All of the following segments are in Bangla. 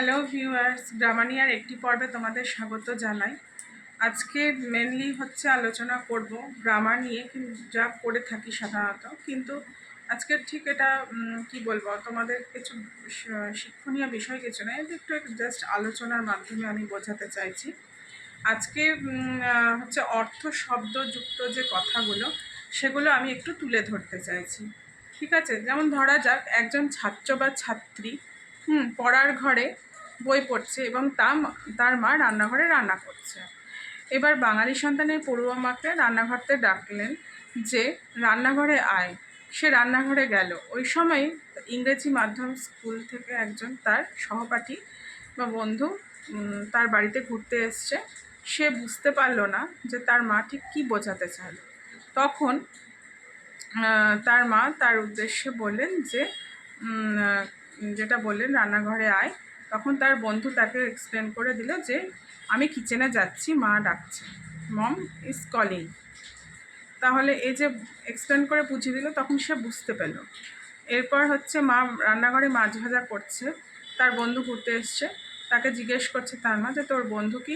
হ্যালো ভিউয়ার্স, গ্রামানিয়ার একটি পর্বে তোমাদের স্বাগত জানাই। আজকে মেনলি আলোচনা করব গ্রামার নিয়ে, যা করে থাকি সাধারণত। কিন্তু আজকে ঠিক এটা কি বলবো, তোমাদের কিছু শিক্ষণীয় বিষয় কিছু নয়, একটু জাস্ট আলোচনার মাধ্যমে আমি বোঝাতে চাইছি। আজকে অর্থ শব্দযুক্ত যে কথাগুলো, সেগুলো আমি একটু তুলে ধরতে চাইছি। ঠিক আছে? যেমন ধরা যাক, একজন ছাত্র বা ছাত্রী পড়ার ঘরে বই পড়ছে এবং তার মা রান্নাঘরে রান্না করছে। এবার বাঙালি সন্তানের পড়ুয়া মাকে রান্নাঘরতে ডাকলেন যে রান্নাঘরে আয়। সে রান্নাঘরে গেল। ওই সময় ইংরেজি মাধ্যম স্কুল থেকে একজন তার সহপাঠী বা বন্ধু তার বাড়িতে ঘুরতে এসছে। সে বুঝতে পারলো না যে তার মা ঠিক কী বোঝাতে চাইল। তখন তার মা তার উদ্দেশ্যে বললেন যে যেটা বললেন রান্নাঘরে আয়। তখন তার বন্ধু তাকে এক্সপ্লেন করে দিল যে আমি কিচেনে যাচ্ছি, মা ডাকছে, মম ইজ কলিং। তাহলে এই যে এক্সপ্লেন করে বুঝিয়ে দিল, তখন সে বুঝতে পেল। এরপর মা রান্নাঘরে মাছ ভাজা করছে, তার বন্ধু ঘুরতে এসছে। তাকে জিজ্ঞেস করছে তার মা যে তোর বন্ধু কি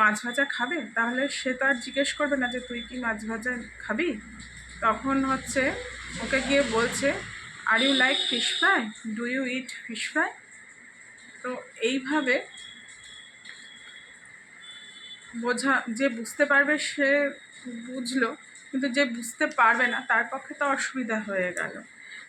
মাছ ভাজা খাবে? তাহলে সে তো আর জিজ্ঞেস করবে না যে তুই কি মাছ ভাজা খাবি। তখন ওকে গিয়ে বলছে, are you like fish fry, do you eat fish fry. তো এইভাবে যে বুঝতে পারবে সে বুঝলো, কিন্তু যে বুঝতে পারবে না তার পক্ষে তো অসুবিধা হয়ে গেল।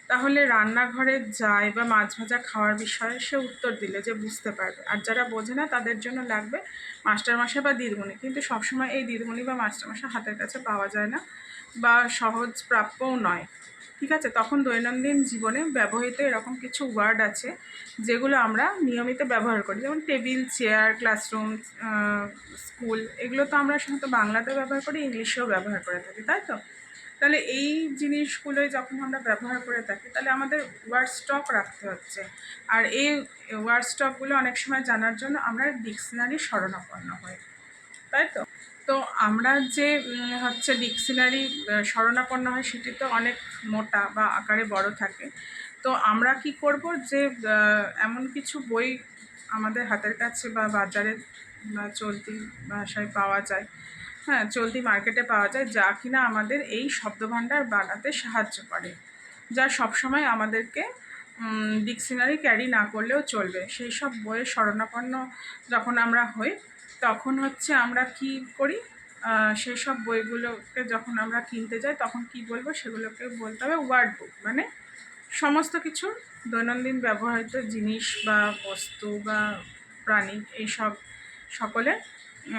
তাহলে রান্নাঘরে যায় বা মাছ ভাজা খাওয়ার বিষয়ে সে উত্তর দিলে যে বুঝতে পারবে। আর যারা বোঝে না তাদের জন্য লাগবে মাস্টারমশাই বা দিদিমণি। কিন্তু সবসময় এই দিদিমণি বা মাস্টারমশাই হাতের কাছে পাওয়া যায় না বা সহজ প্রাপ্যও নয়। ঠিক আছে? তখন দৈনন্দিন জীবনে ব্যবহৃত এরকম কিছু ওয়ার্ড আছে যেগুলো আমরা নিয়মিত ব্যবহার করি, যেমন টেবিল, চেয়ার, ক্লাসরুম, স্কুল। এগুলো তো আমরা সাধারণত বাংলাতেও ব্যবহার করি, ইংলিশেও ব্যবহার করে থাকি, তাই তো? তাহলে এই জিনিসগুলোই যখন আমরা ব্যবহার করে থাকি, তাহলে আমাদের ওয়ার্ড স্টক রাখতে হচ্ছে। আর এই ওয়ার্ড স্টকগুলো অনেক সময় জানার জন্য আমরা ডিকশনারি শরণাপন্ন হই, তাই তো? তো আমরা যে ডিকশনারি শরণাপন্ন হয়, সেটি তো অনেক মোটা বা আকারে বড় থাকে। তো আমরা কি করব, যে এমন কিছু বই আমাদের হাতের কাছে বা বাজারে বা চলতি ভাষায় পাওয়া যায়, চলতি মার্কেটে পাওয়া যায়, যা কিনা আমাদের এই শব্দভাণ্ডার বানাতে সাহায্য করে, যা সবসময় আমাদেরকে ডিকশনারি ক্যারি না করলেও চলবে। সেই সব বইয়ের শরণাপন্ন যখন আমরা হই, তখন আমরা কি করি, সেই সব বইগুলোকে যখন আমরা কিনতে যাই, তখন কি বলবো, সেগুলোকে বলতে হবে ওয়ার্ড বুক। মানে সমস্ত কিছু দৈনন্দিন ব্যবহৃত জিনিস বা বস্তু বা প্রাণী, এইসব সকলের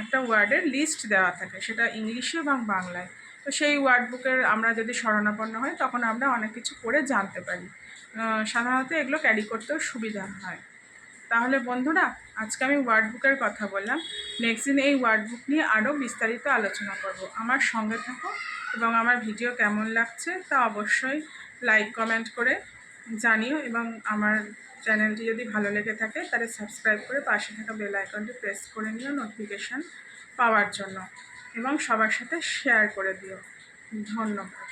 একটা ওয়ার্ডের লিস্ট দেওয়া থাকে, সেটা ইংলিশে এবং বাংলায়। তো সেই ওয়ার্ড বুকের আমরা যদি শরণাপন্ন হই, তখন আমরা অনেক কিছু করে জানতে পারি। সাধারণত এগুলো ক্যারি করতেও সুবিধা হয়। তাহলে বন্ধুরা, আজকে আমি ওয়ার্ড বুকের কথা বললাম। নেক্সট দিন এই ওয়ার্ড বুক নিয়ে আরও বিস্তারিত আলোচনা করব। আমার সঙ্গে থাকো এবং আমার ভিডিও কেমন লাগছে তা অবশ্যই লাইক কমেন্ট করে জানিও, এবং আমার চ্যানেলটি যদি ভালো লেগে থাকে তাহলে সাবস্ক্রাইব করে পাশে থাকা বেল আইকনটি প্রেস করে নিও নোটিফিকেশান পাওয়ার জন্য, এবং সবার সাথে শেয়ার করে দিও। ধন্যবাদ।